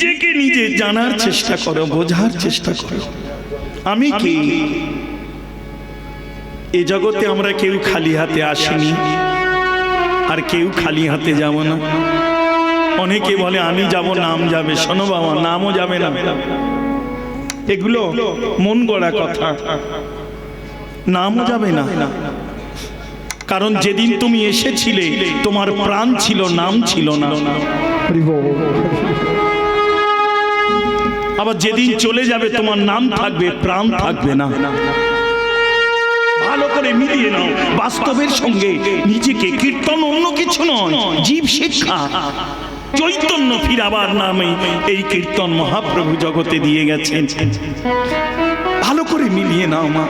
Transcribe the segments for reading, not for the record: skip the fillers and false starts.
নিজেকে নিজে জানার চেষ্টা করো, বোঝার চেষ্টা করো আমি কি। এই জগতে আমরা কেউ খালি হাতে আসিনি, আর কেউ খালি হাতে যাব না। অনেকে বলে আমি যাব, নাম যাবে। শোনো বাবা, নামও যাবে না, এগুলো মন গড়া কথা। নামও যাবে না, কারণ যেদিন তুমি এসেছিলে তোমার প্রাণ ছিল, নাম ছিল না। আবার যেদিন চলে যাবে তোমার নাম থাকবে, প্রাণ থাকবে না। ভালো করে মিলিয়ে নাও বাস্তবের সঙ্গে নিজেকে। কীর্তন অন্য কিছু নয়, জীব শিক্ষা, চৈতন্য ফিরাবার নামে এই কীর্তন মহাপ্রভু জগতে দিয়ে গেছেন। ভালো করে মিলিয়ে নাও মা।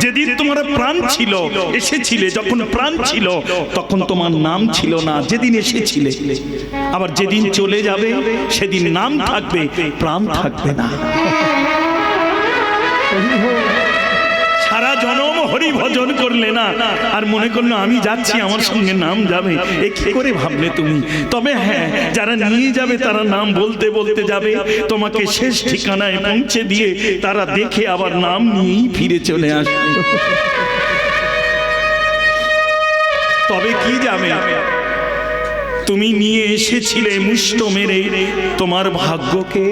যেদিন তোমার প্রাণ ছিল, এসেছিলে যখন প্রাণ ছিল তখন তোমার নাম ছিল না, যেদিন এসেছিলে। আবার যেদিন চলে যাবে সেদিন নাম থাকবে, প্রাণ থাকবে না। সারা জনম হরি ভজন করলে না, আর মনে করলো আমি যাচ্ছি, আমার সঙ্গে নাম যাবে, এ কি করে ভাবলে তুমি? তবে হ্যাঁ, যারা নিয়ে যাবে তারা নাম বলতে বলতে যাবে, তোমাকে শেষ ঠিকানায় পৌঁছে দিয়ে তারা দেখে আবার নাম নিয়েই ফিরে চলে আসবে। তবে কি যাবে? তুমি নিয়ে এসেছিলে মুষ্ট মেরে তোমার ভাগ্যকে।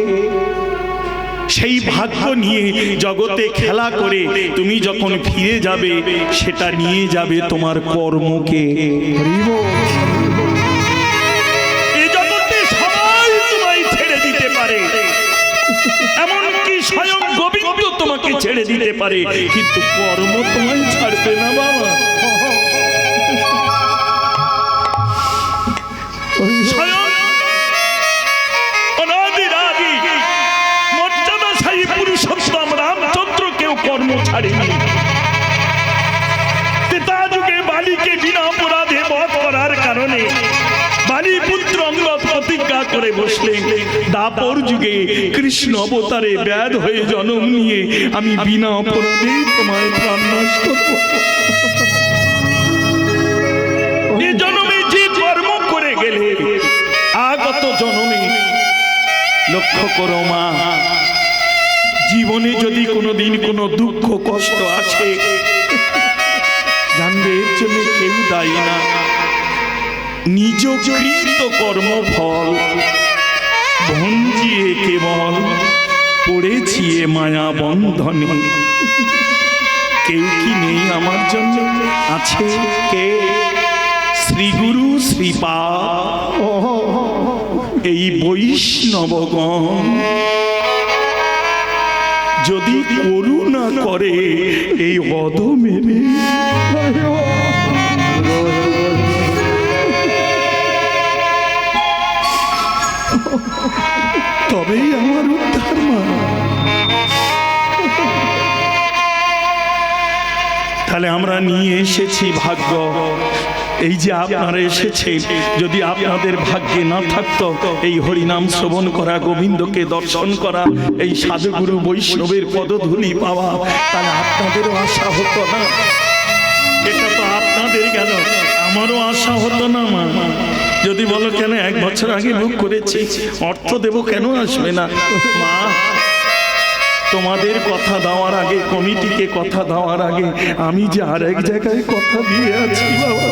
সেই ভাগ্য নিয়ে জগতে খেলা করে তুমি যখন ফিরে যাবে, সেটা নিয়ে যাবে তোমার কর্মকে। এই জগতে সবাই তোমায় ছেড়ে দিতে পারে, এমনকি স্বয়ং গোবিন্দ তোমাকে ছেড়ে দিতে পারে, কিন্তু কর্ম তোমায় ছাড়বে না বাবা। স্বয়ং পুরুষোত্তম রামচন্দ্রকেও কর্ম ছাড়েনি। ত্রেতা যুগে বালিকে বিনা অপরাধে বধ করার কারণে বালি পুত্র অঙ্গদ প্রতিজ্ঞা করে বসলেন, দাপর যুগে কৃষ্ণ অবতারে ব্যাধ হয়ে জন্ম নিয়ে আমি বিনা অপরাধে তোমায় প্রাণ নাশ করব। এ জন্মে যে কর্ম করে গেলে আগত জন্মে, লক্ষ্য করো মা, জীবনে যদি কোনোদিন কোনো দুঃখ কষ্ট আসে, জানবে এর জন্য কেউ দায়ী না, নিজ কৃত কর্মফল ভঞ্জিয়ে কেবল পড়েছি এ মায়া বন্ধনে। কেউ কি নেই আমার জন্য? আছে। কে? শ্রীগুরু শ্রীপাদ, এই বৈষ্ণবগণ যদি করুণা করে এই অধমেরে, তবেই আমার উদ্ধার মা। তাহলে আমরা নিয়ে এসেছি ভাগ্য। এই যে আপনারা এসেছেন, যদি আপনাদের ভাগ্যে না থাকতো এই হরিনাম শ্রবণ করা, গোবিন্দকে দর্শন করা, এই সাধুগুরু বৈষ্ণবের পদধূলি পাওয়া, তাহলে আপনাদেরও আশা হতো না? এটা তো আপনাদের গেল, আমারও আশা হতো না মা? যদি বলো কেন 1 বছর আগে বুক করেছি, অর্থ দেব, কেন আসবে না মা? তোমাদের কথা দেওয়ার আগে, কমিটিকে কথা দেওয়ার আগে আমি যে আর এক জায়গায় কথা দিয়ে আছি বাবা।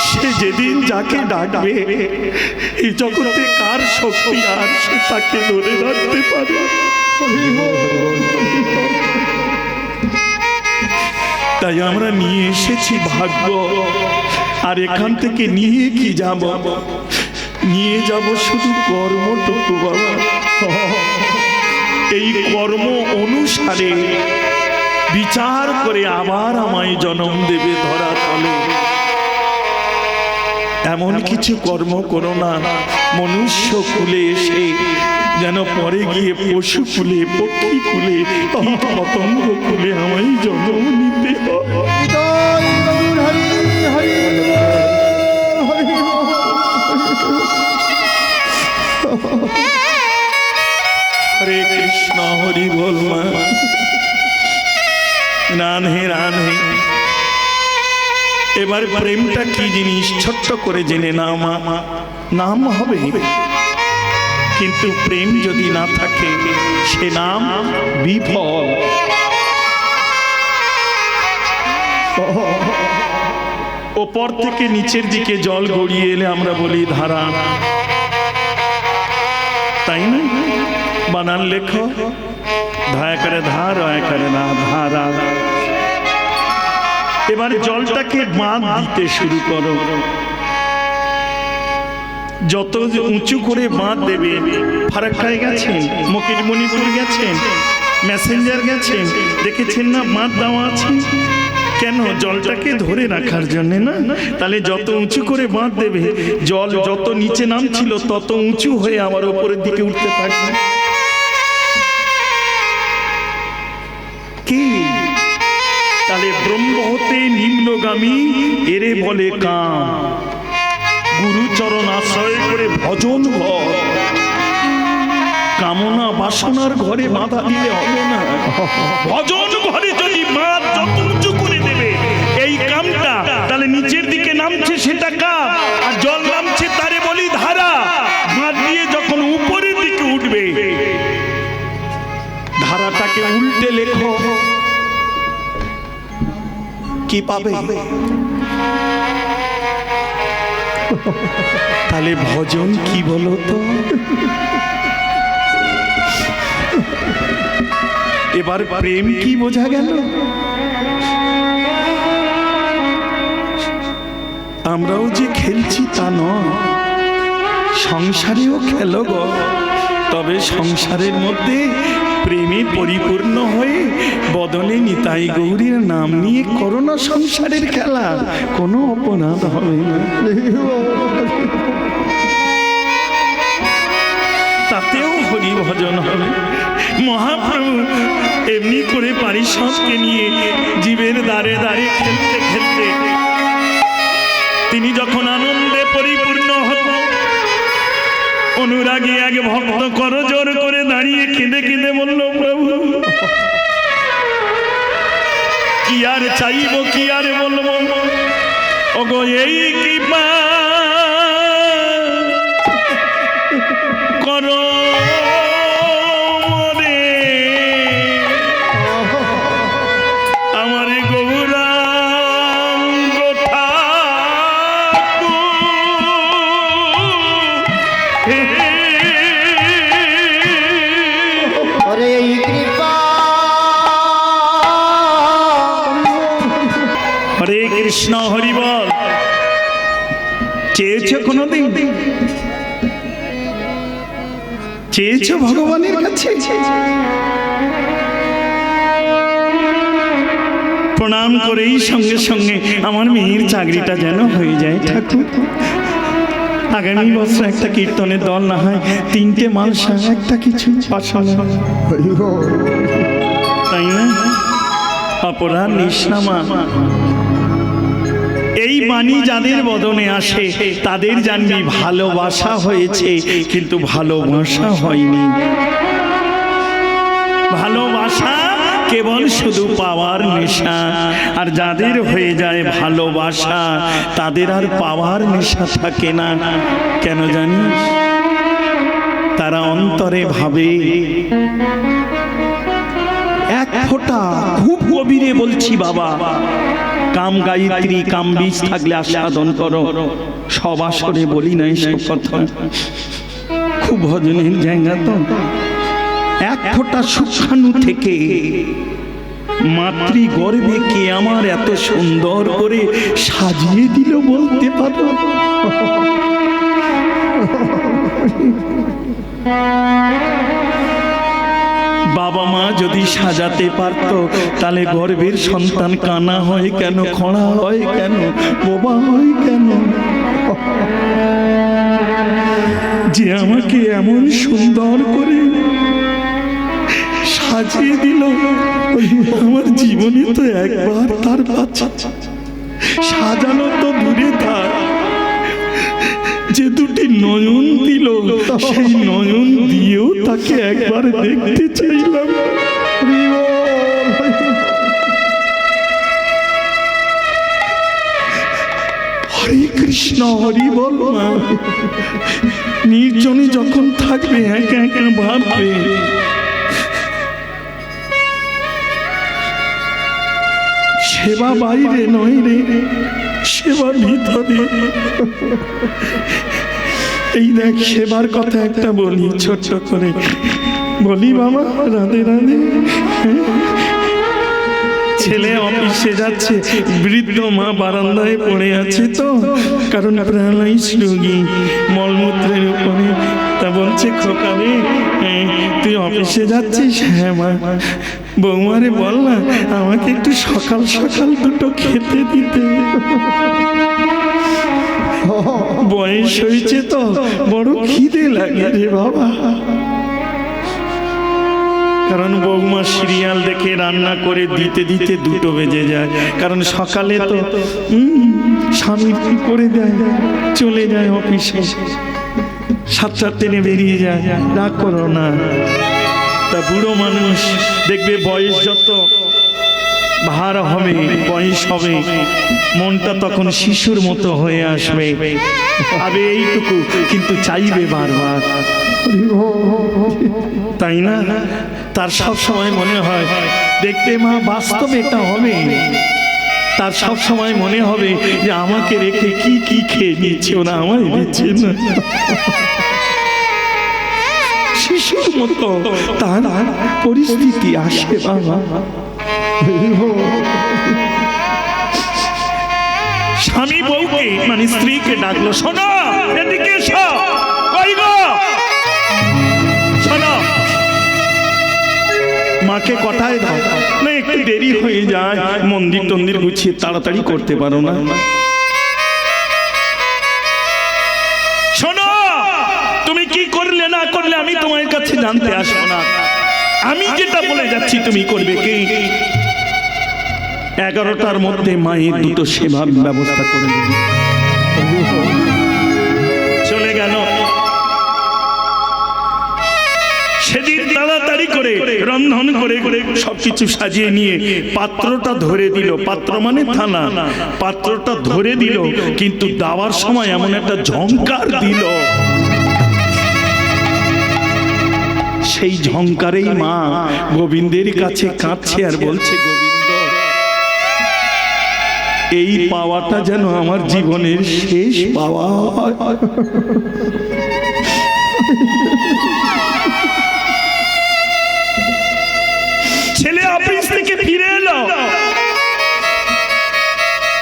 সে যেদিন যাকে ডাকবে এই জগতে কার শক্তি আর সে তাকে ধরে রাখতে পারে? তাই আমরা নিয়ে এসেছি ভাগ্য। আর এখান থেকে নিয়ে কি যাব? নিয়ে যাব শুধু কর্মটুকু বাবা। এই কর্ম অনুসারে বিচার করে আবার আমায় জন্ম দেবে ধরা তলে। এমন কিছু কর্ম করো না মনুষ্য কুলে এসে যেন পরে গিয়ে পশু কুলে, পক্ষী কুলে, কীট পতঙ্গ কুলে আমায় জন্ম নিতে হবে। হরে কৃষ্ণ, হরি বল মা। রাধে রাধে। এবার প্রেমটা কি জিনিস ছোট্ট করে জেনে নাও মা। নাম হবে, কিন্তু প্রেম যদি না থাকে সে নাম বিফল। ওপর থেকে নিচের দিকে জল গড়িয়ে এলে আমরা বলি ধারা, তাই না? বানান লেখো, ধায়া করে ধার, হয় করে না ধারা। এবার জলটাকে বাঁধ দিতে শুরু করো। যত উঁচু করে বাঁধ দেবে, ফারাক্কায় গেছেন, মণিপুর গেছেন, মেসেঞ্জার গেছেন, দেখেছেন না বাঁধ দেওয়া আছে কেন? জলটাকে ধরে রাখার জন্য না? তাহলে যত উঁচু করে বাঁধ দেবে, জল যত নিচে নামছিল তত উঁচু হয়ে আবার উপরের দিকে উঠতে থাকবে। কি? তাহলে ব্রহ্ম হতে নিম্নগামী এরে বলে কাম। গুরুচরণ আশ্রয় করে ভজন ঘর, কামনা বাসনার ঘরে বাধা দিলে হবে না। ভজন ঘরে যদি বাঁধ যত উঁচু করে দেবে এই কামটা, তাহলে নিচের দিকে নামছে সেটা কাম, আর জল নামছে তারে বলি ধারা। বাঁধ দিয়ে যখন উপরের দিকে উঠবে, ধারাটাকে উল্টে লেখো, কি পাবে? তাহলে ভজন কি বলো তো? এবার প্রেম কি বোঝা গেল? আমরাও যে খেলছি তা নয়, সংসারেও খেলো গো। তবে সংসারের মধ্যে প্রেমে পরিপূর্ণ হয়ে বদনে নিতাই গৌরীর নাম নিয়ে করোনা সংসারের খেলা, কোনো অপরাধ হবে না, তাতেও হরি ভজন হবে। মহাপ্রভু এমনি করে পারিষদকে নিয়ে জীবের দ্বারে দ্বারে খেলতে খেলতে তিনি যখন আনন্দে পরিপূর্ণ হত, অনুরাগী এক ভক্ত করজোর করে দাঁড়িয়ে কেঁদে কেঁদে বলল, প্রভু কি আর চাইব, কি আর বলবো, ওগো এই কৃপা করো মরে, আমার গৌরাঙ্গ ঠাকুর। হরে কৃষ্ণ, হরি বল। চেয়েছো কোনদিন? চেয়েছো ভগবানের কাছে? প্রণাম করেই সঙ্গে সঙ্গে আমার মেয়ের চাকরিটা যেন হয়ে যায় ঠাকুর। আগামী বছর একটা কীর্তনের দল না হয় 3টে মালসা, একটা কিছু তাই না? অপরাধ নিঃস্নামা। এই বাণী যাদের বদনে আসে তাদের জানবি ভালোবাসা হয়েছে, কিন্তু ভালোবাসা হয়নি। ভালোবাসা কেবল শুধু পাওয়ার নেশা, আর যাদের হয়ে যায় ভালোবাসা তাদের আর পাওয়ার নেশা থাকে না। কেন জানিস? তারা অন্তরে ভাবে, এক ফোঁটা, খুব গভীরে বলছি বাবা, কাম গায়ত্রী কাম বীজ থাকলে আস্বাদন করো। সব আসরে বলি না এসব কথা, খুব ভজনের জায়গা তো। এক ফোঁটা সুখানু থেকে মাতৃ গর্ভে কে আমার এত সুন্দর করে সাজিয়ে দিল বলতে পারো? বাবা মা যদি সাজাতে পারত, তাহলে গর্ভের সন্তান কানা হয় কেন, খোঁড়া হয় কেন, বোবা হয় কেন? যে আমাকে এমন সুন্দর করে সাজিয়ে দিল, আমার জীবনে তো একবার তার বাচ্চা সাজানো তো দূরে থাক, যে দুটি নয়ন দিল সেই নয়ন দিয়েও তাকে একবার দেখতে চাইলাম। কৃষ্ণ হরি বল মা। নির্জনে যখন থাকবে একা একা ভাববে, সেবা বাইরে নয় রে, সেবা ভিতরে। এই দেখ সেবার কথা একটা বলি ছোট্ট করে বলি বাবা, রাধে রাধে। ছেলে অফিসে যাচ্ছে, বৃদ্ধ মা বারান্দায় পড়ে আছে তো, কারণ প্যারালাইজ রোগী, মলমূত্রের উপরে। তা বলছে খোকারে তুই অফিসে যাচ্ছিস? হ্যাঁ মা। বৌমারে বল না আমাকে একটু সকাল সকাল দুটো খেতে দিতে, বয়স হয়েছে তো বড় খিদে লাগে রে বাবা। কারণ বৌমা সিরিয়াল দেখে রান্না করে দিতে দিতে দুটো বেজে যায়, কারণ সকালে তো স্বামী করে দেয়, চলে যায় অফিসে, 7টার ট্রেনে বেরিয়ে যায়। রাগ করো না। তা বুড়ো মানুষ দেখবে বয়স যত ভার হবে, বয়স হবে, মনটা তখন শিশুর মতো হয়ে আসবে, আবে এইটুকু কিন্তু চাইবে বারবার, তাই না? তার সব সময় মনে হয় দেখবে মা বাস্তবে এটা হবে, তার সব সময় মনে হবে যে আমাকে রেখে কি কি খেয়ে নিচ্ছে ওরা, আমায় দিচ্ছে না। শিশুর মতো তার পরিস্থিতি আসে বাবা। স্বামী বউকে মানে স্ত্রীকে ডাকলো, শোনো এদিকে এসো, কই গো শোনো, মাকে কটায় দাও না, একটু দেরি হয়ে যায়, মন্দির টন্দির গুছিয়ে তাড়াতাড়ি করতে পারো না? শোনো তুমি কি করলে না করলে আমি তোমার কাছে জানতে আসবো না, আমি যেটা বলে যাচ্ছি তুমি করবে কি? 11টার মধ্যে মায়ের দুটো সেবা ব্যবস্থা করে দেবে। চলে গেল। সেদিন তাড়াতাড়ি করে রন্ধন করে করে সবকিছু সাজিয়ে নিয়ে পাত্রটা ধরে দিল, পাত্র মানে থালা, পাত্রটা ধরে দিল, কিন্তু দেওয়ার সময় এমন একটা ঝংকার দিল, সেই ঝংকারেই মা গোবিন্দের কাছে কাঁদছে আর বলছে, গোবিন্দ এই পাওয়াটা যেন আমার জীবনের শেষ পাওয়া। ছেলে অফিস থেকে ফিরে এলো,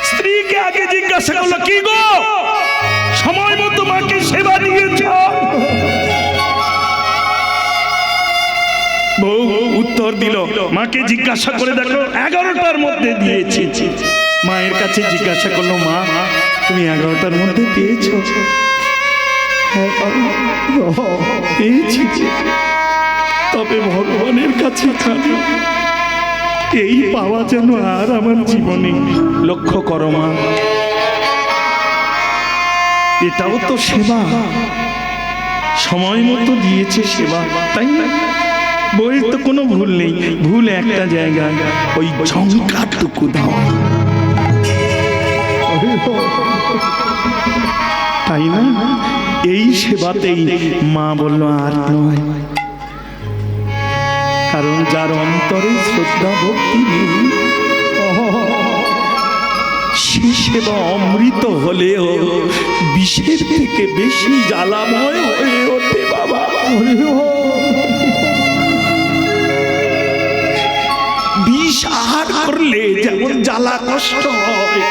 স্ত্রীকে আগে জিজ্ঞাসা করলো, কি গো সময় মতো মাকে সেবা দিয়েছ? বউ উত্তর দিল, মাকে জিজ্ঞাসা করে দেখো 11টার মধ্যে দিয়েছি। মায়ের কাছে জিজ্ঞাসা করলো, মা তুমি 11টার মধ্যে পেয়েছ? পেয়েছি, তবে ভগবানের কাছে এই পাওয়া যেন আর আমার জীবনে। লক্ষ্য করো মা, এটাও তো সেবা, সময় মতো দিয়েছে সেবা, তাই না? বইয়ের তো কোনো ভুল নেই, ভুল একটা জায়গায়, ওই ঝংকারটুকু দাও, তাই না? এই সেবাতেই মা বলল আর নয়, কারণ যার অন্তরে শ্রদ্ধা ভক্তি নেই সে সেবা অমৃত হলেও বিষের থেকে বেশি জ্বালাময় হয়ে ওঠে বাবা। বিষ আহার করলে যেমন জ্বালা কষ্ট হয়,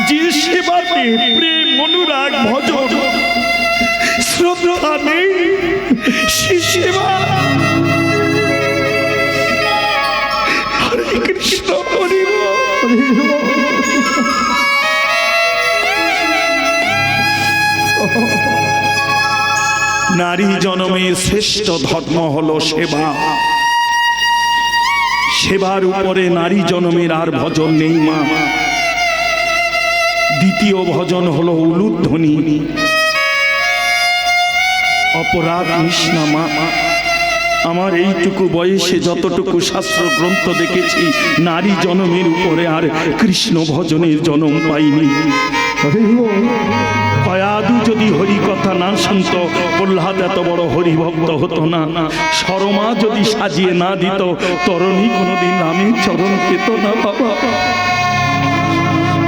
যে সেবাতে প্রেম অনুরাগ ভজন শ্রদ্ধা নেই সে সেবা। হরে কৃষ্ণ হরি বল। নারী জনমের শ্রেষ্ঠ ধর্ম হলো সেবা, সেবার উপরে নারী জনমের আর ভজন নেই মা। দ্বিতীয় ভজন হলো উলুধ্বনি, অপরাধ নিষ্ণা মা। আমার এইটুকু বয়সে যতটুকু শাস্ত্র গ্রন্থ দেখেছি, নারী জনমের উপরে আর কৃষ্ণ ভজনের জন্ম পাইনি। কয়াদু যদি হরি কথা না শুনত প্রহ্লাদ এত বড় হরিভক্ত হতো না। শর্মা যদি সাজিয়ে না দিত তরণী কোনোদিন রামের চরণ পেত না বাবা।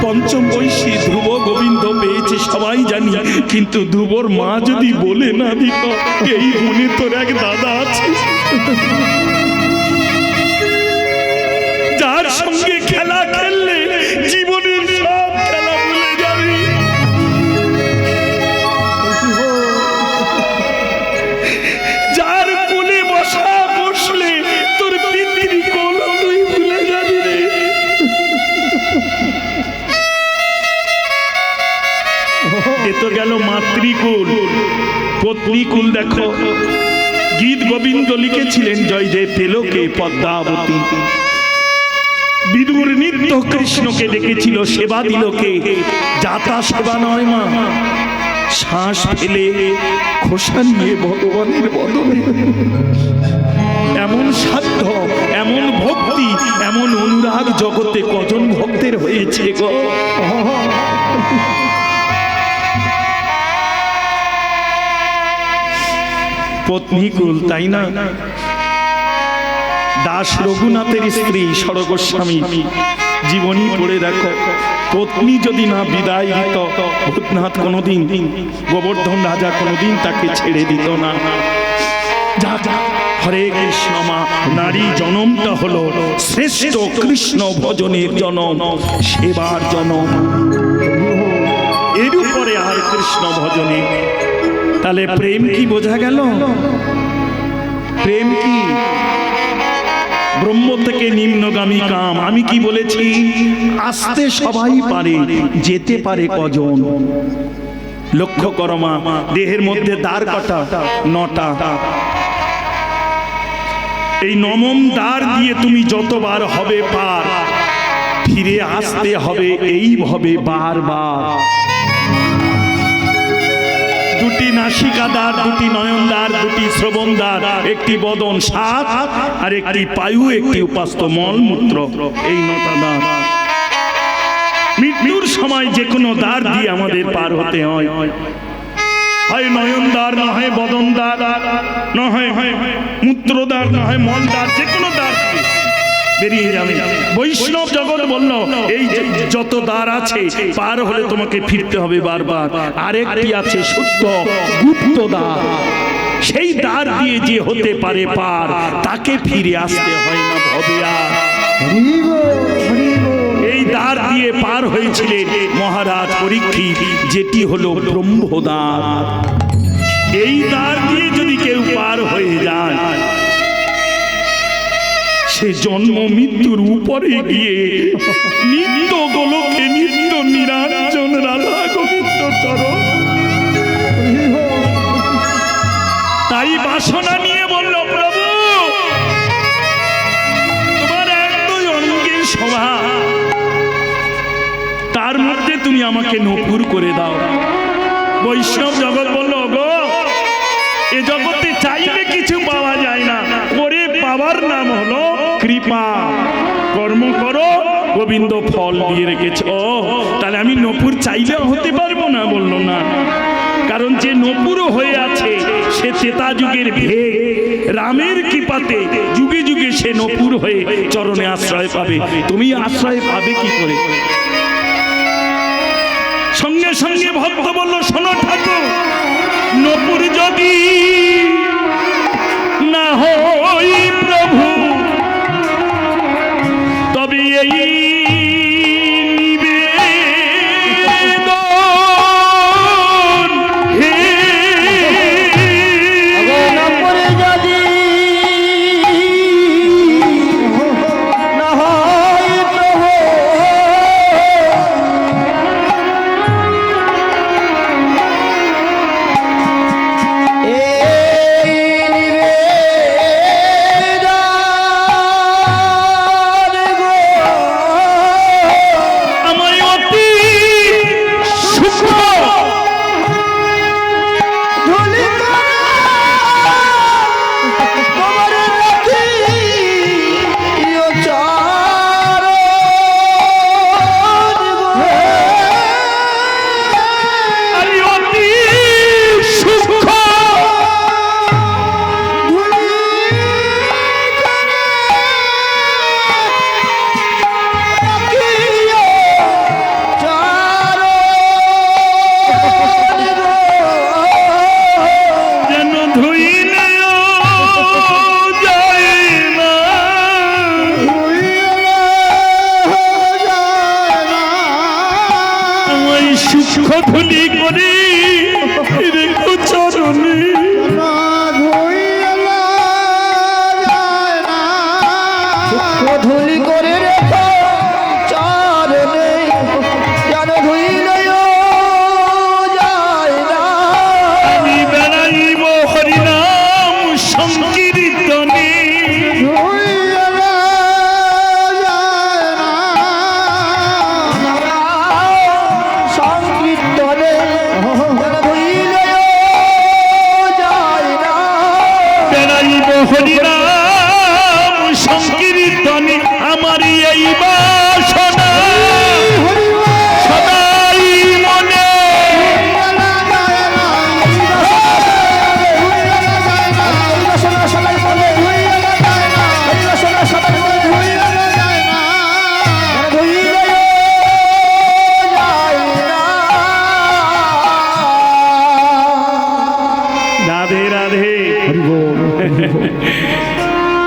পঞ্চম বৈশী ধ্রুব গোবিন্দ পেয়েছে সবাই জানি, কিন্তু ধ্রুবর মা যদি বলে না দিত এই মনে তোর এক দাদা আছে যার সঙ্গে খেলা খেললে জীবনের সব খেলা ভুলে যাবি, যার কোলে বসলে তোর পিতৃ কোল তুই ভুলে যাবি রে। এ তো গেল মাতৃকুল। পত্নীকুল দেখো, গীত গোবিন্দ লিখেছিলেন জয়দেব পেলকে পদ্মাবতী। বিদুর নিত্য কৃষ্ণকে ডেকেছিল, সেবা দিল কে? যাতা সেবা নয় মা, শ্বাস ফেলে খোসা নিয়ে ভগবানের বদনে। এমন সাধ্য, এমন ভক্তি, এমন অনুরাগ জগতে কজন ভক্তের হয়েছে গো। পত্নীকুল, তাই না? দাস রঘুনাথের স্ত্রী সরগোস্বামী জীবনী পড়ে দেখো, পত্নী যদি না বিদায় দিত ভূতনাথ কোনোদিন, গোবর্ধন রাজা কোনোদিন তাকে ছেড়ে দিত না। যা হরে কৃষ্ণ মা, নারী জনমটা হলো শ্রেষ্ঠ কৃষ্ণ ভজনের জনম, সেবার জনম। এর উপরে আর কৃষ্ণ ভজনে। তাহলে প্রেম কি বোঝা গেল? প্রেম কি? ব্রহ্ম থেকে নিম্নগামী কাম। আমি কি বলেছি? আসতে সবাই পারে, যেতে পারে কজন? লক্ষ্য করো মা, দেহের মধ্যে দ্বার কটা? 9টা। এই 9ম দ্বার দিয়ে তুমি যতবার হবে পার, ফিরে আসতে হবে এইভাবে বারবার। 2টি নাসিকাদ্বার, 2টি নয়নদ্বার, 2টি শ্রবণদ্বার, 1টি বদন 7, আর 1টি পায়ু, 1টি উপাস্ত মলমূত্র। এই 9টা দ্বার। মৃত্যুর সময় যে কোনো দ্বার দিয়ে আমাদের পার হতে হয়। হয় নয়নদ্বার, না হয় বদনদ্বার, না হয় মূত্রদ্বার, না হয় মলদ্বার, যে কোনো দ্বার বেরিয়ে যাবে। বৈষ্ণব জগৎ বলল এই যত দ্বার আছে পার হলে তোমাকে ফিরতে হবে বারবার। আরেকটি আছে শুদ্ধ গুপ্ত দ্বার, সেই দ্বার দিয়ে যে হতে পারে পার তাকে ফিরে আসতে হয় না ভবে আর। এই দ্বার দিয়ে পার হয়েছিলেন মহারাজ পরীক্ষিত, যেটি হলো ব্রহ্মদ্বার। এই দ্বার দিয়ে যদি কেউ পার হয়ে যায়, সে জন্ম মৃত্যুর উপরে গিয়ে নিত্য গোলকে নিত্য নিরঞ্জন রাধা গোবিন্দ চরণ। তাই বাসনা নিয়ে বলল, প্রভু তোমার 1-2 অঙ্গের শোভা, তার মধ্যে তুমি আমাকে নপুর করে দাও। বৈষ্ণব জগৎ বলল, গো এ জগতে চাইলে কিছু পাওয়া যায় না, করে পাওয়ার নাম হলো কৃপা। কর্ম করো, গোবিন্দ ফল দিয়ে রেখেছে। ও তাহলে আমি নপুর চাইলেও হতে পারবো না? বলল না, কারণ যে নপুর হয়ে আছে সে ত্রেতা যুগের ভেগ, রামের কৃপাতে যুগে যুগে সে নপুর হয়ে চরণে আশ্রয় পাবে। তুমি আশ্রয় পাবে কি করে? সঙ্গে সঙ্গে ভক্ত বলল, শোনো ঠাকুর, নপুর যদি না হই প্রভু, তবে এই এ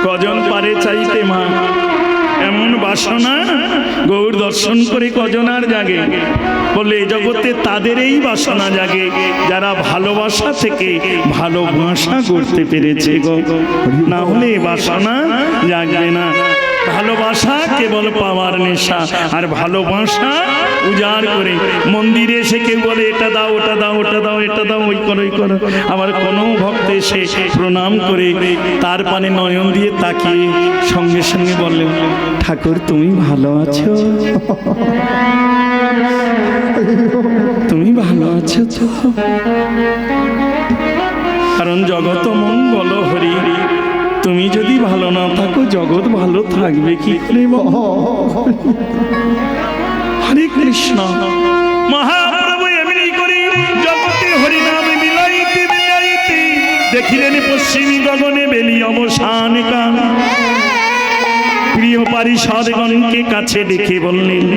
কজন পারে চাইতে মা এমন বাসনা গৌর দর্শন করে কজন আর জাগে? বলে এ জগতে তাদের এই বাসনা জাগে যারা ভালোবাসা থেকে ভালোবাসা করতে পেরেছে গো, না হলে বাসনা জাগবে না। ভালোবাসা কেবল পাওয়ার নেশা, আর ভালোবাসা উজাড় করে মন্দিরে এসে কেউ বলে এটা দাও ওটা দাও ওটা দাও এটা দাও ওই করো ওই করো, আবার কোনো ভক্ত এসে প্রণাম করে তার পানে নয়ন দিয়ে তাকিয়ে সঙ্গে সঙ্গে বললেন ঠাকুর তুমি ভালো আছো, তুমি ভালো আছো তো? কারণ জগৎ মঙ্গল হরি, তুমি যদি ভালো না থাকো জগৎ ভালো থাকবে কি করে? হরে কৃষ্ণ। মহাপ্রভু এমনি করে জগতে হরিনাম বিলাইতে বিলাইতে দেখিলেন পশ্চিমী গগনে বেলি অবসান কাল। প্রিয় পারিষদগণকে কাছে ডেকে বললেন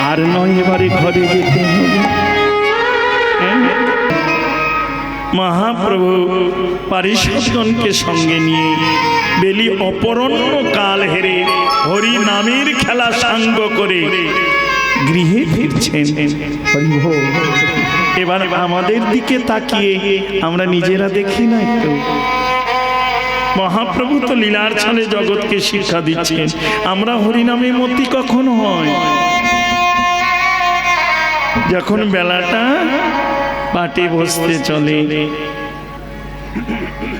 আর নয় এবারে ঘরে যেতে হবে। মহাপ্রভু পারিষদগণকে সঙ্গে নিয়ে বেলি অপরণ্য কাল হেরে হরি নামের খেলা সাঙ্গ করে গৃহে ফিরছেন। এবার আমাদের দিকে তাকিয়ে আমরা নিজেরা দেখি না একটু? মহাপ্রভু তো লীলার ছলে জগৎকে শিক্ষা দিচ্ছেন, আমরা হরিনামে মতি কখন হয়? যখন বেলাটা পাটে বসতে চলে।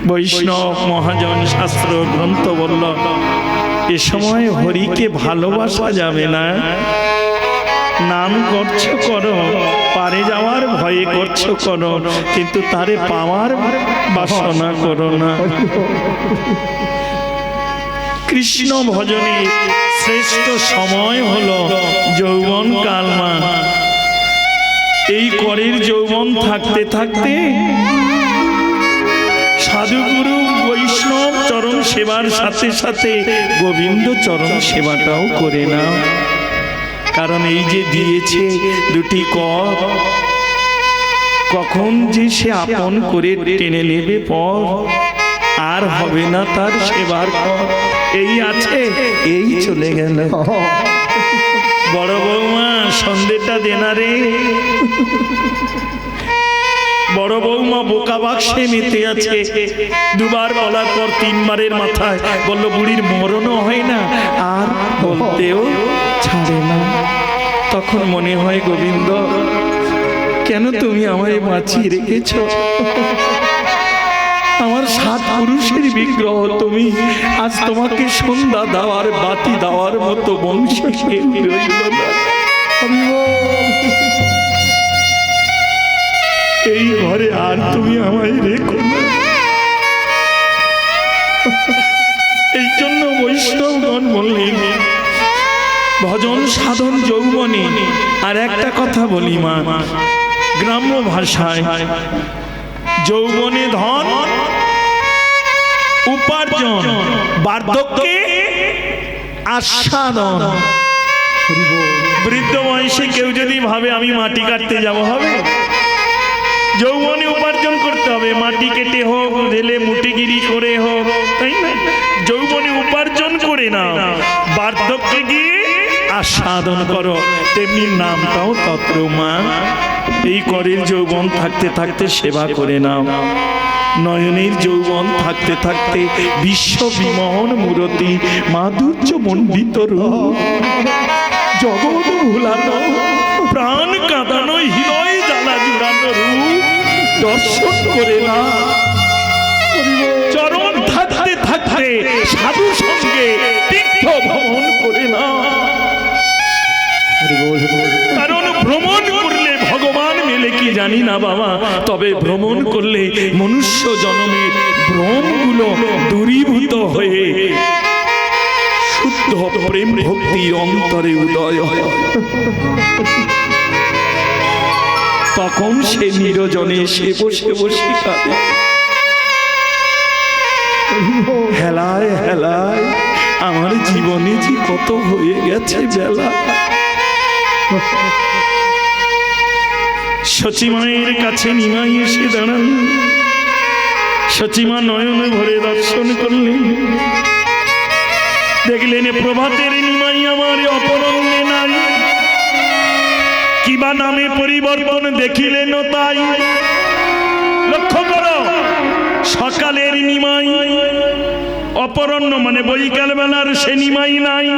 বৈষ্ণব মহাজন শাস্ত্র গ্রন্থ বলল এ সময় হরিকে ভালোবাসা যাবে না। নাম করছো করো, পারে যাওয়ার ভয়ে করছো করো, কিন্তু তারে পাওয়ার বাসনা করো না। কৃষ্ণ ভজনে শ্রেষ্ঠ সময় হলো যৌবন কালমা। এই করের যৌবন থাকতে থাকতে সাধুগুরু বৈষ্ণব চরণ সেবার সাথে সাথে গোবিন্দ চরণ সেবাটাও করে নাও। কারণ এই যে দিয়েছে দুটি কর, কখন যে সে আপন করে টেনে নেবে পর, আর হবে না তার সেবার কর। এই আছে এই চলে গেল। বড় বৌমা সন্ধ্যেটা দেনা রে। বড় বৌমা বোকা বাক্সে মেতে আছে। দুবার বলার পর তিনবারের মাথায় বলল বুড়ির মরণও হয় না আর বলতেও ছাড়ে না। তখন মনে হয় গোবিন্দ কেন তুমি আমায় বাঁচিয়ে রেখেছ? আমার 7 পুরুষের বিগ্রহ তুমি, আজ তোমাকে সন্ধ্যা দেওয়ার বাতি দেওয়ার মতো বংশ রইল না। এই ঘরে আর তুমি আমায় রেখো না। এই জন্য বৈষ্ণবগণ বললেন ভজন সাধন যৌবনে। আর একটা কথা বলি মা, গ্রাম্য ভাষায় যৌবনে ধন উপার্জন, বার্ধক্যে আস্বাদন। বৃদ্ধ বয়সে কেউ যদি ভাবে আমি মাটি কাটতে যাব, হবে? যৌবনে উপার্জন করতে হবে, মাটি কেটে হোক, ঢেলে মুটিগিরি করে হোক, তাই না? যৌবনে উপার্জন করে না, বার্ধক্যে গিয়ে আস্বাদন করো। তেমনি নামটাও তত্র মা। এই করের যৌবন থাকতে থাকতে সেবা করে নাও। নয়নের যৌবন থাকতে থাকতে বিশ্ব বিমোহন মূরতি মাধুর্য মণ্ডিত রূপ, জগৎ ভুলানো প্রাণ কাঁদানো হৃদয় জ্বালা জুড়ানো রূপ দর্শন করে না। চরণ থাকতে থাকতে সাধু সঙ্গে তীর্থ ভ্রমণ করে না। কারণ ভ্রমণ করলে ভগবান মেলে কি জানি না বাবা, তবে ভ্রমণ করলে মনুষ্য জন্মের ভ্রমগুলো দূরীভূত হয়ে শুদ্ধ প্রেম ভক্তি অন্তরে উদয় হয়। তখন সে নিরজনে সে বসে বসে কাঁদে, হেলায় হেলায় আমার জীবনে যে কত হয়ে গেছে বেলা। সচিমায়ের কাছে নিমাই এসে দাঁড়ান। সচিমা নয়ন ভরে দর্শন করলেন, দেখলেন প্রভাতের নিমাই আমার অপরণ্যে নাই, কিবা নামে পরিবর্তন দেখিলেন তাই। লক্ষ্য করো, সকালের নিমাই অপরণ্য মানে বৈকাল বেলার সে নিমাই নাই।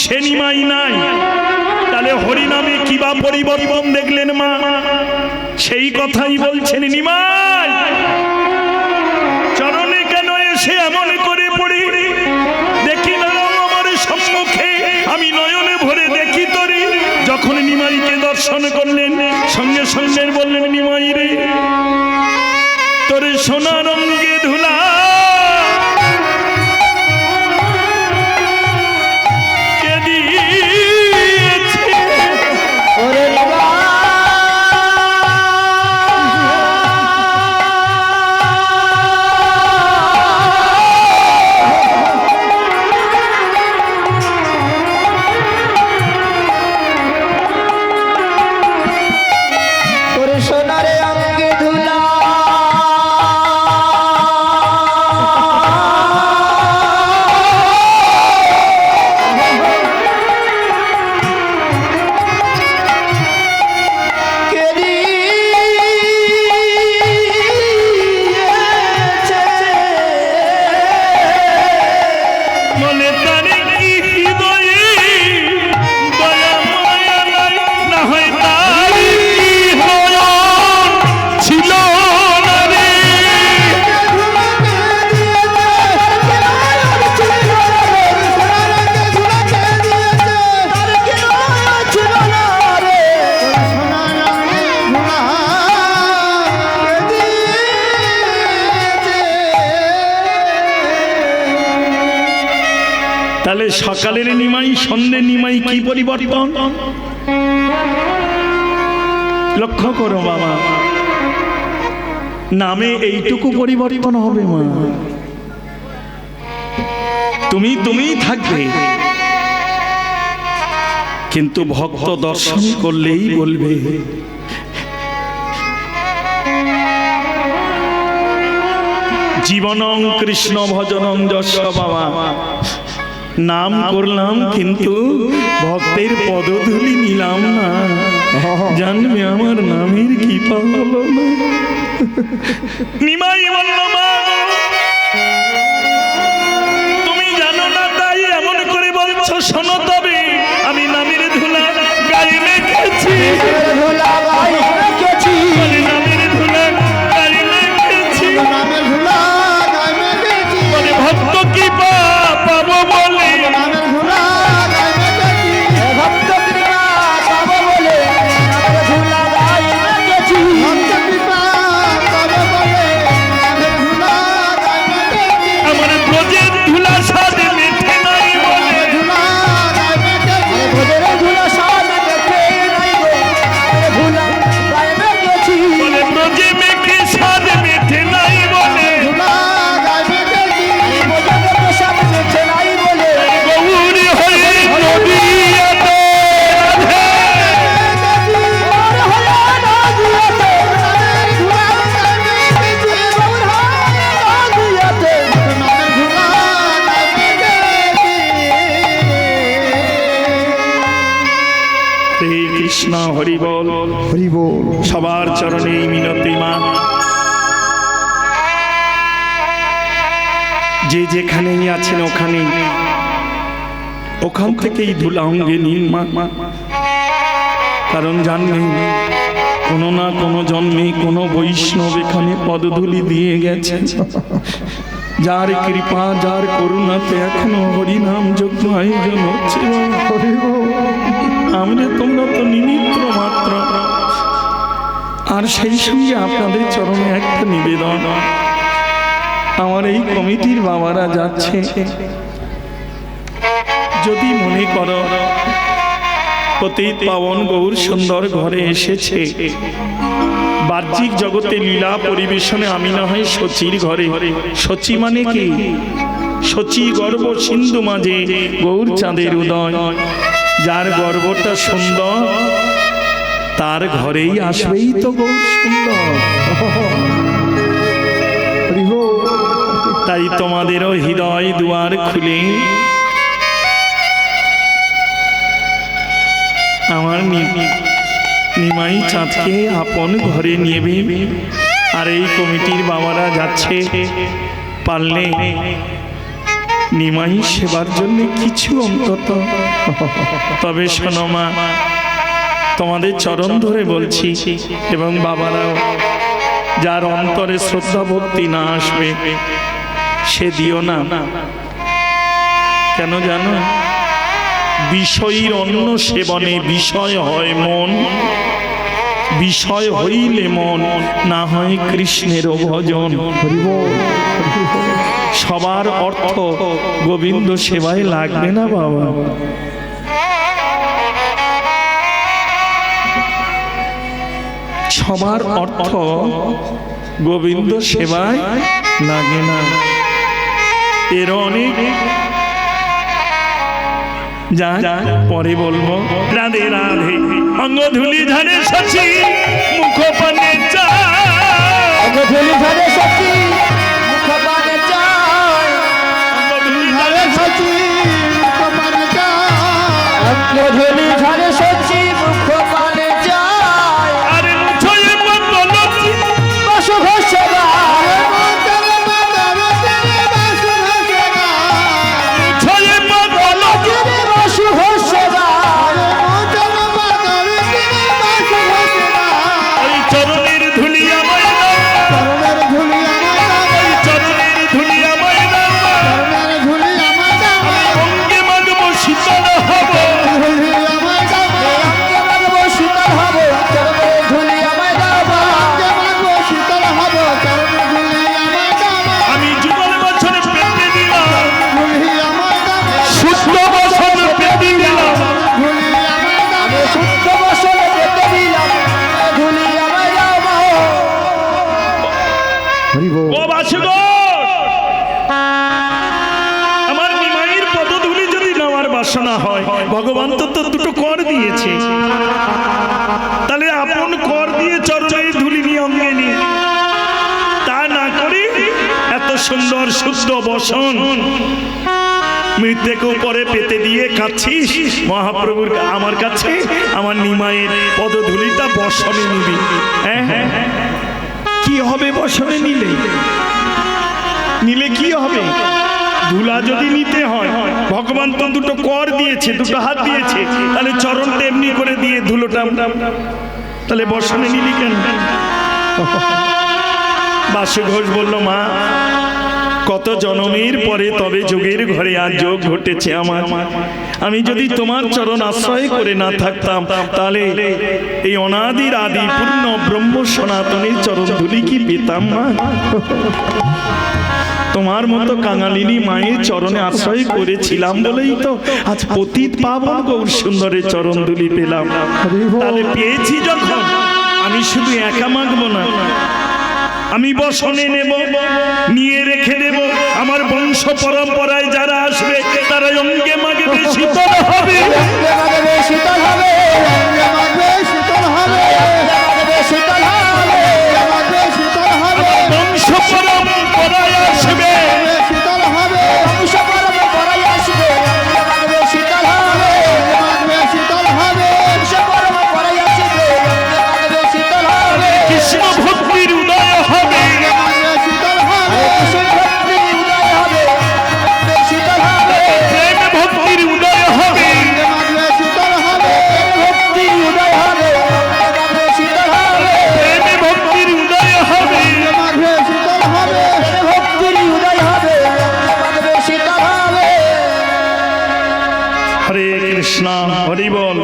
সে নিমাই নাই, তাহলে হরিনামে কিবা পরিবর্তন দেখলেন মা? সেই কথাই বলছেন, নিমাই চরণে কেন এসে এমন করে পড়ি, দেখি না আমার সম্মুখে, আমি নয়নে ভরে দেখি তোরে। যখন নিমাইকে দর্শন করলেন, সঙ্গে সঙ্গে বললেন, নিমাই রে তোরে সোনা রঙে ধুলা কে দিয়েছে? তাহলে সকালের নিমাই সন্ধ্যের নিমাই কি পরিবর্তন? লক্ষ্য করো বাবা, নামে এইটুকু পরিবর্তন হবে মা, তুমি তুমিই থাকবে, কিন্তু ভক্ত দর্শন করলেই বলবে জীবনং কৃষ্ণ ভজনং যশ। বাবা নাম করলাম কিন্তু ভক্তের পদধূলি নিলাম না, জানবে আমার নামের কি পাবল না। নিমাই বলল, মা তুমি জানো না তাই এমন করে বলছো, শোনো তবে আমি নামের ধুলা গায়ে মেখেছি, নামের ধুলা গায়ে মেখেছি, ভক্ত কি পাবো বলে আমার ব্রজের ধুলা সাদ মেখে নাই বলে, ব্রজে মেখে সাদ মেখে নাই বলে, গৌরী হয়ে নদীয়াতে কৃষ্ণ হরি বল, হরি বল। সবার চরণে মিনতি মা, যে যেখানেই আছেন ওখানে ওখান থেকেই ধুলা অঙ্গে নিন মা, কারণ জানবেন কোনো না কোনো জন্মে কোনো বৈষ্ণব এখানে পদধূলি দিয়ে গেছে, যার কৃপা যার করুণাতে এখনো হরিনাম যজ্ঞ আয়োজন হচ্ছে। আমরা তোমরা তো নিমিত্ত মাত্র, আর সেই সঙ্গে আপনাদের চরণে একটা নিবেদন, আমার এই কমিটির বাবারা যাচ্ছে, যদি মনে করো পতিত পাবন গৌর সুন্দর ঘরে এসেছে, বাহ্যিক জগতে লীলা পরিবেশনে আমি না হয় শচীর ঘরে, শচী মানে কি? শচী গর্ব সিন্ধু মাঝে গৌর চাঁদের উদয়, যার গর্বটা সুন্দর তার ঘরেই আসবেই তো গৌর সুন্দর। তাই তোমাদেরও হৃদয় দুয়ার খুলে আমার নিমাই চাঁদকে আপন ঘরে নিয়ে। আর এই কমিটির বাবারা যাচ্ছে, পারলে নিমাই সেবার জন্য কিছু অন্তত। তবে শোনো মা, তোমাদের চরণ ধরে বলছি, এবং বাবারাও, যার অন্তরে শ্রদ্ধা ভক্তি না আসবে সে দিও না। কেন জানো? বিষয়ীর অন্ন সেবনে বিষয় হয় মন, বিষয় হইলে মন না হয় কৃষ্ণের ভজন। সবার অর্থ গোবিন্দ সেবায় লাগবে না বাবা। সবার অর্থ গোবিন্দ সেবায় লাগে না। এর অনেক যা পরে বলবো। রাধে রাধে। অঙ্গধুলি ধারে সচি মুখপানে চা, অঙ্গধুলি ধারে সচি মুখপানে চা, অঙ্গধুলি ধারে সচি মুখপানে চা, অঙ্গধুলি ধারে সচি মুখপানে চা। আরে ছয়ে মঙ্গল বাসু ঘোষেরা ভগবান তো দুটো কর দিয়েছে, তাহলে আপন কর দিয়ে চরণের ধুলি নিয়ে অঙ্গে নিয়ে, তা না করে এত সুন্দর শুদ্ধ বসন মৃত্যুকে উপরে পেতে দিয়ে কাচ্ছিস মহাপ্রভুর আমার কাছে আমার নিমাইয়ের পদধূলিটা বসনে নিবি। হ্যাঁ হ্যাঁ, কি হবে বসনে নিলে? নিলে কি হবে? ধুলা যদি নিতে হয়, ভগবান তো দুটো কর দিয়েছে, দুটো হাত দিয়েছে, তাহলে চরণটা এমনি করে দিয়ে ধুলোটা তাহলে বসনে নিলি কেন? বাসু ঘোষ বলল, মা কত জনমের পরে তবে যোগের ঘরে আজ যোগ ঘটেছে আমার। আমি যদি তোমার চরণ আশ্রয় করে না থাকতাম, তাহলে এই অনাদির আদি পূর্ণ ব্রহ্ম সনাতনের চরণ ধুলি কি পেতাম মা? তোমার মতো কাঙালিনী মায়ের চরণে আশ্রয় করেছিলাম বলেই তো আজ পতিত পাবন গৌর সুন্দরের চরণ ধুলি পেলাম। তাহলে পেয়েছি যখন, আমি শুধু একা মাগবো না, আমি বসনে নেব, নিয়ে রেখে দেব। আমার বংশ পরম্পরায় যারা আসবে তারা অঙ্গে মাগবে, শীতল হবে, শীতল হবে, শীতল হবে, বংশ পরম্পরায় আসবে, শীতল হবে, বংশ পরম্পরায় আসবে, শীতল হবে, শীতল হবে, বংশ পরম্পরায় আসবে, শীতল হবে, কৃষ্ণ ভক্তির উদয় হবে, শীতল হবে, কৃষ্ণ ভক্তির উদয় হবে, শীতল হবে, প্রেম ভক্তির উদয় হবে, শীতল হবে, ভক্তির উদয় হবে, শীতল হবে, প্রেম ভক্তির উদয় হবে, শীতল হবে, ভক্তির উদয় হবে, শীতল হবে। হরে কৃষ্ণ, হরি বল।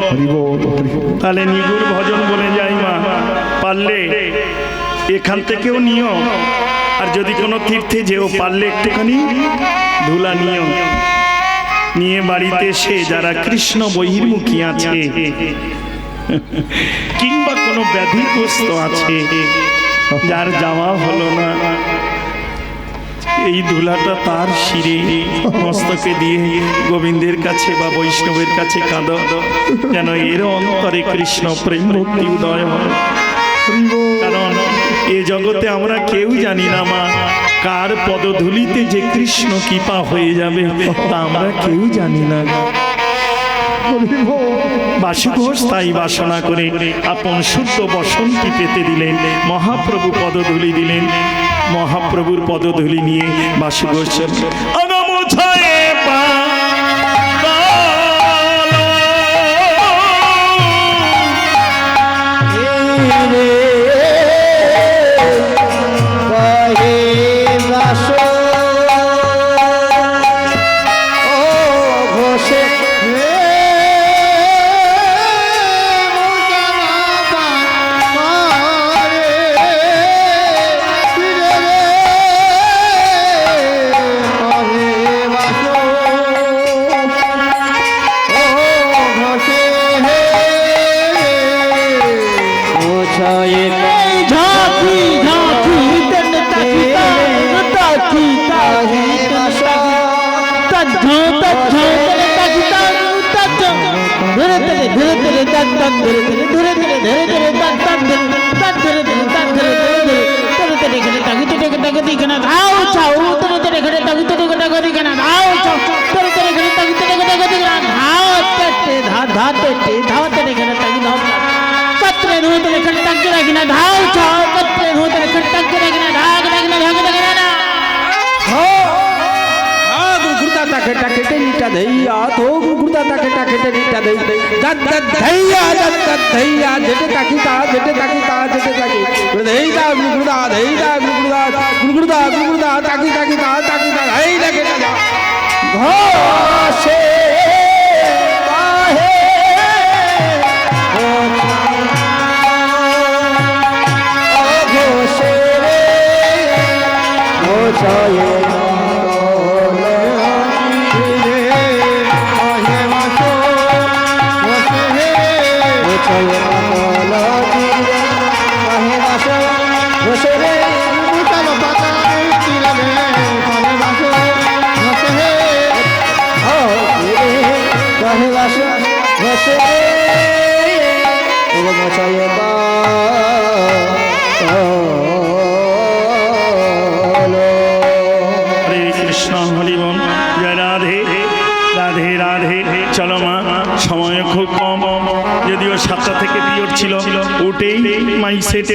তাহলে নিগুর ভজন বলে যাই মা, পারলে এখান থেকেও নিও, আর যদি কোনো তীর্থে যেও পারলে একটুখানি ধুলা নিও, নিয়ে বাড়িতে এসে যারা কৃষ্ণ বহির্মুখী আছে কিংবা কোনো ব্যাধিগ্রস্ত আছে, যার যাওয়া হলো না, এই ধুলাটা তার শিরে মস্তকে দিয়ে গোবিন্দের কাছে বা বৈষ্ণবের কাছে কাঁদ, যেন এর অন্তরে কৃষ্ণ প্রেম ভক্তি উদয় হয়। কারণ এ জগতে আমরা কেউ জানি না মা, কার পদধূলিতে যে কৃষ্ণ কৃপা হয়ে যাবে তা আমরা কেউ জানি না। বাসু ঘোষ তাই বাসনা করে আপন শুদ্ধ বসন্তি পেতে দিলেন, মহাপ্রভু পদধূলি দিলেন। মহাপ্রভুর পদধূলি নিয়ে বাসু ঘোষ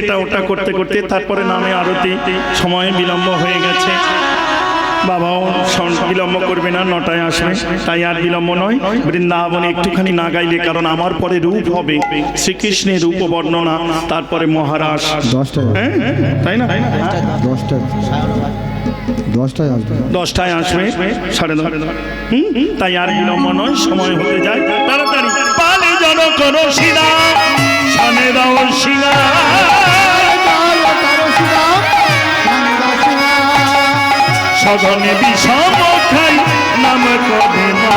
এটা ওটা করতে করতে তারপরে নামে আরতি, সময় বিলম্ব হয়ে গেছে। বাবাও বিলম্ব করবে না, 9টায় আসবে, তাই আর বিলম্ব নয়। বৃন্দাবনে একটুখানি না গাইলে, কারণ আমার পরে রূপ হবে শ্রীকৃষ্ণের রূপ বর্ণনা, তারপরে মহারাজ। তাই না? 10টায় আসবে, 10:30। তাই আর বিলম্ব নয়, সময় হতে যায় তাড়াতাড়ি। পালে জন করো শিরা সানে দাও শিরা, সঘনে বিষম খাই নাম করে না,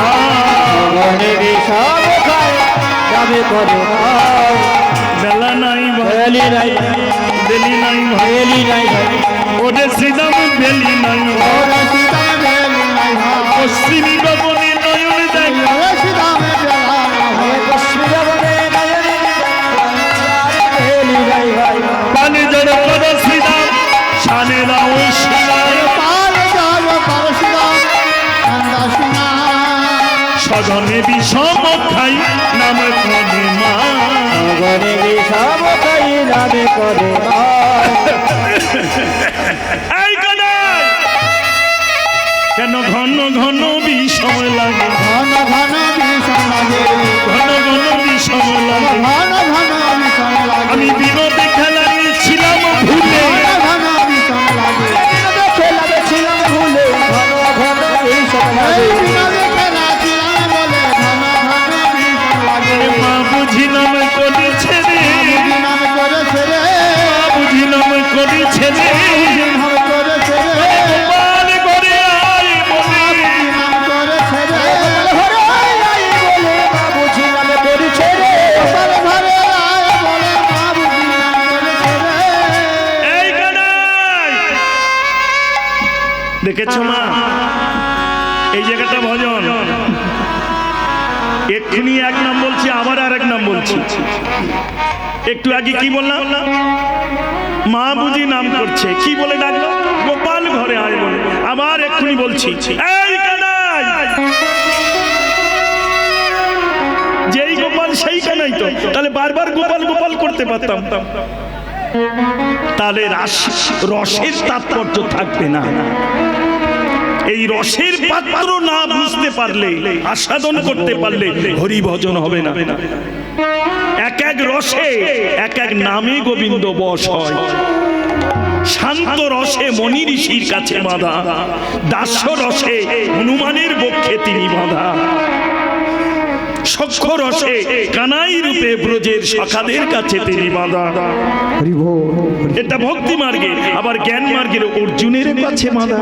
বেলা নাই বেলি নাই বেলি নাই, ওরে শ্রীরাম বেলি নাই, পশ্চিমী ভবনে নয়ন দেখা, পালে জড় করো শ্রীরাম সানে দাও শিরা, সঘনে বিষম খাই নাম করে মা, বিষম খাই নামে করে মা। কেন ঘন ঘন বিষম লাগে, ঘন ঘন বিষম লাগে, ঘন ঘন বিষম লাগে, ঘন ঘন বিষম লাগে, আমি বিনোদে খেলা নিয়েছিলাম ভুলে, ঘন বিষম লাগে, খেলা ছিলাম ভুলে, ঘন ঘন বিষম লাগে, মা বুঝিলাম করেছে রে, বুঝিলাম করেছে রে, পেয়েছো মা? এই জায়গাটা ভজন, এক্ষুনি এক নাম বলছি, আবার আর এক নাম বলছি। একটু আগে কি বললাম? মা বুঝি নাম করছে, কি বলে ডাকলো? গোপাল ঘরে আয় বলে। আবার এক্ষুনি বলছি, এই কানাই। যেই গোপাল সেই কানাই তো, তাহলে বারবার গোপাল গোপাল করতে পারতাম, তাহলে রসের তাৎপর্য থাকবে না। এই রসের পাত্র না বুঝতে পারলে, আস্বাদন করতে পারলে হরি ভজন হবে না। এক এক রসে এক এক নামে গোবিন্দ বশ হয়। শান্ত রসে মনি ঋষির কাছে বাঁধা, দাস্য রসে হনুমানের বক্ষে তিনি বাঁধা, সখ্য রসে কানাই রূপে ব্রজের সখাদের কাছে তিনি বাঁধা। এটা ভক্তি মার্গে। আবার জ্ঞান মার্গের অর্জুনের কাছে বাঁধা।